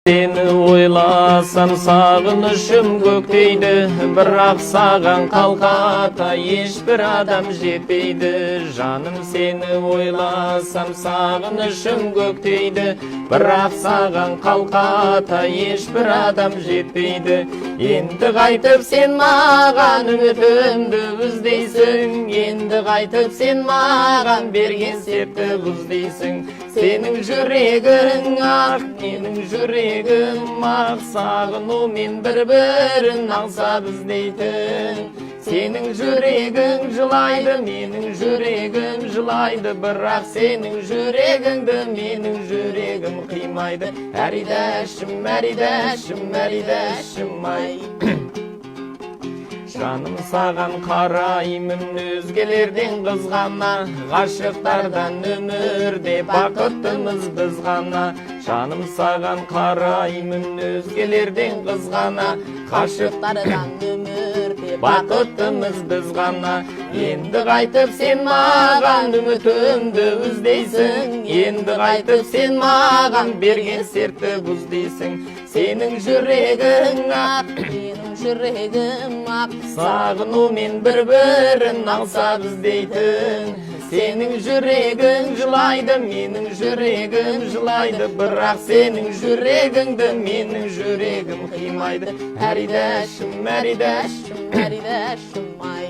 Seni oylasam sağınışım gökteydi, бірақ саған қалқата ешбір адам жетпейді. Жаным, сені ойласам сағынышым көктейді, бірақ саған қалқата ешбір адам жетпейді. Енді қайтып сен маған үмітімді үздейсің, енді қайтып сен маған берген сертті бұздейсің. Сенің жүрегің ақ, менің жүрегім ақ, сағынумен бір-бірін аңсап іздейтін. Сенің жүрегің жылайды, менің жүрегім жылайды, бірақ сенің жүрегіңді менің жүрегім қимайды. Әридәшім, әридәшім, әридәшім ай. Жаным, саған қараймын өзгелерден қызғана, ғашықтардан өмірде бақыттымыз біз ғана. Жаным, саған қараймын өзгелерден қызғана, ғашықтардан өмірде бақыттымыз біз ғана. Енді қайтып сен маған үмітімді үздейсің, енді қайтып сен маған берген сертті бұздейсің. Сенің жүрегің ақ, менің жүрегім ақ, сағынумен бір-бірін аңсап іздейтін. Сенің жүрегің жылайды, менің жүрегім жылайды, бірақ сенің жүрегіңді менің жүрегім қимайды. Әридәшім, әридәшім, әридәшім ай.